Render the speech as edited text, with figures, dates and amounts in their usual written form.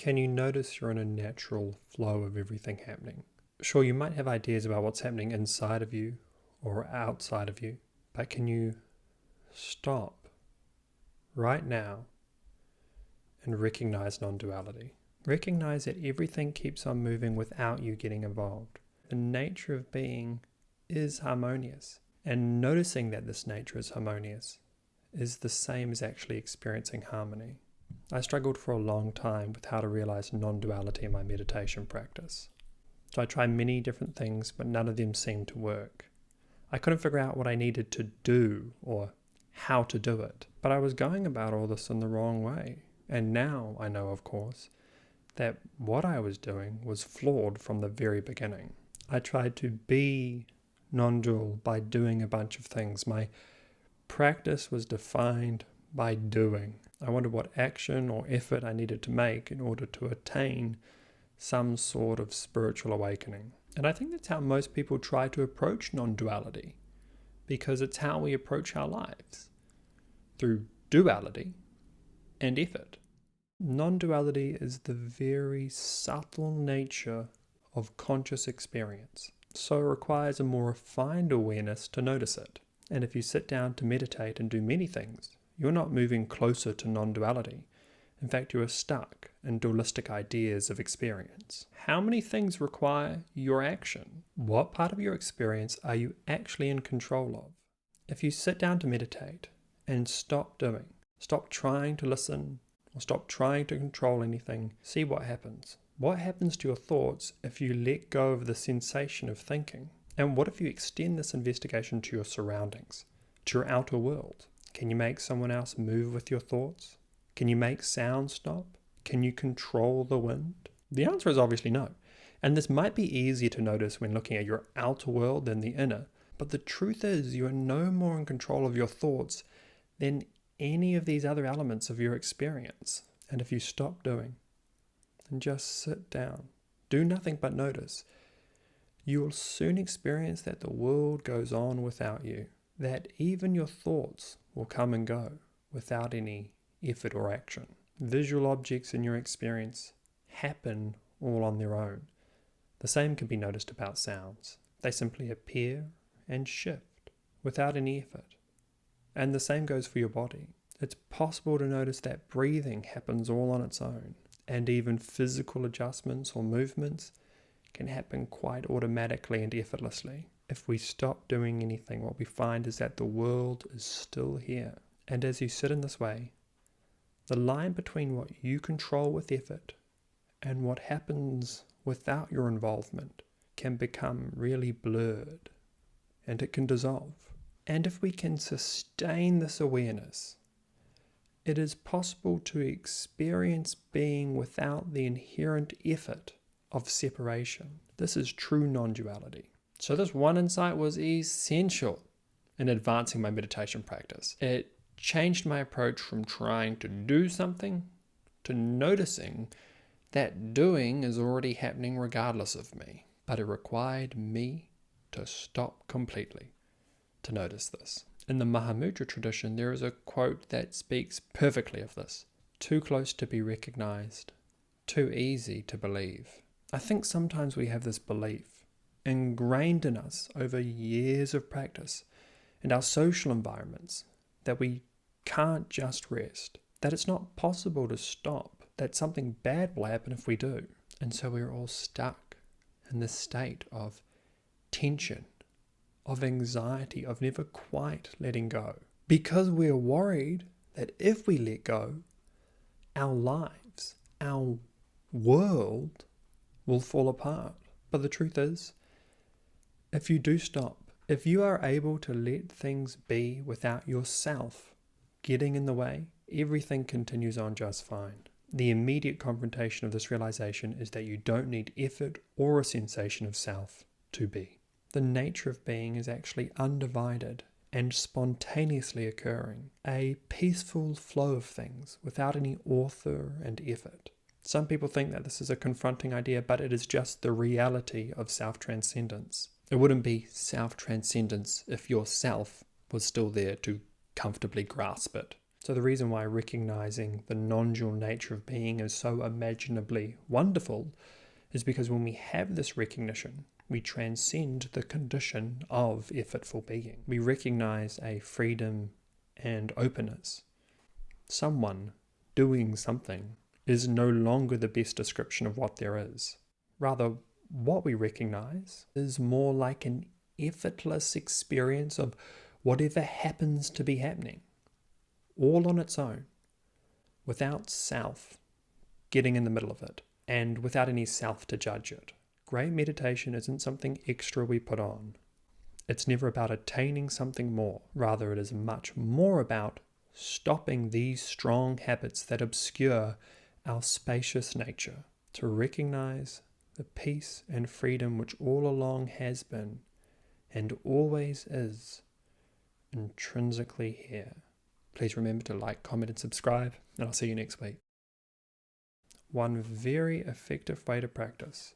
Can you notice you're in a natural flow of everything happening? Sure, you might have ideas about what's happening inside of you or outside of you, but can you stop right now and recognize non-duality? Recognize that everything keeps on moving without you getting involved. The nature of being is harmonious, and noticing that this nature is harmonious is the same as actually experiencing harmony. I struggled for a long time with how to realize non-duality in my meditation practice. So I tried many different things, but none of them seemed to work. I couldn't figure out what I needed to do or how to do it, but I was going about all this in the wrong way. And now I know, of course, that what I was doing was flawed from the very beginning. I tried to be non-dual by doing a bunch of things. My practice was defined by doing. I wondered what action or effort I needed to make in order to attain some sort of spiritual awakening. And I think that's how most people try to approach non-duality, because it's how we approach our lives, through duality and effort. Non-duality is the very subtle nature of conscious experience, so it requires a more refined awareness to notice it. And if you sit down to meditate and do many things, you're not moving closer to non-duality. In fact, you are stuck in dualistic ideas of experience. How many things require your action? What part of your experience are you actually in control of? If you sit down to meditate and stop doing, stop trying to listen, or stop trying to control anything, see what happens. What happens to your thoughts if you let go of the sensation of thinking? And what if you extend this investigation to your surroundings, to your outer world? Can you make someone else move with your thoughts? Can you make sound stop? Can you control the wind? The answer is obviously no. And this might be easier to notice when looking at your outer world than the inner, but the truth is you are no more in control of your thoughts than any of these other elements of your experience. And if you stop doing and just sit down, do nothing but notice, you will soon experience that the world goes on without you, that even your thoughts will come and go without any effort or action. Visual objects in your experience happen all on their own. The same can be noticed about sounds. They simply appear and shift without any effort. And the same goes for your body. It's possible to notice that breathing happens all on its own, and even physical adjustments or movements can happen quite automatically and effortlessly. If we stop doing anything, what we find is that the world is still here. And as you sit in this way, the line between what you control with effort and what happens without your involvement can become really blurred, and it can dissolve. And if we can sustain this awareness, it is possible to experience being without the inherent effort of separation. This is true non-duality. So this one insight was essential in advancing my meditation practice. It changed my approach from trying to do something to noticing that doing is already happening regardless of me. But it required me to stop completely to notice this. In the Mahamudra tradition, there is a quote that speaks perfectly of this. Too close to be recognized, too easy to believe. I think sometimes we have this belief ingrained in us over years of practice and our social environments that we can't just rest, that it's not possible to stop, that something bad will happen if we do. And so we're all stuck in this state of tension, of anxiety, of never quite letting go. Because we're worried that if we let go, our lives, our world will fall apart. But the truth is, if you do stop, if you are able to let things be without yourself getting in the way, everything continues on just fine. The immediate confrontation of this realization is that you don't need effort or a sensation of self to be. The nature of being is actually undivided and spontaneously occurring, a peaceful flow of things without any author and effort. Some people think that this is a confronting idea, but it is just the reality of self-transcendence. It wouldn't be self-transcendence if your self was still there to comfortably grasp it. So the reason why recognizing the non-dual nature of being is so imaginably wonderful is because when we have this recognition, we transcend the condition of effortful being. We recognize a freedom and openness. Someone doing something is no longer the best description of what there is. Rather, what we recognize is more like an effortless experience of whatever happens to be happening, all on its own, without self getting in the middle of it, and without any self to judge it. Great meditation isn't something extra we put on. It's never about attaining something more. Rather, it is much more about stopping these strong habits that obscure our spacious nature, to recognize the peace and freedom which all along has been and always is intrinsically here. Please remember to like, comment, and subscribe, and I'll see you next week. One very effective way to practice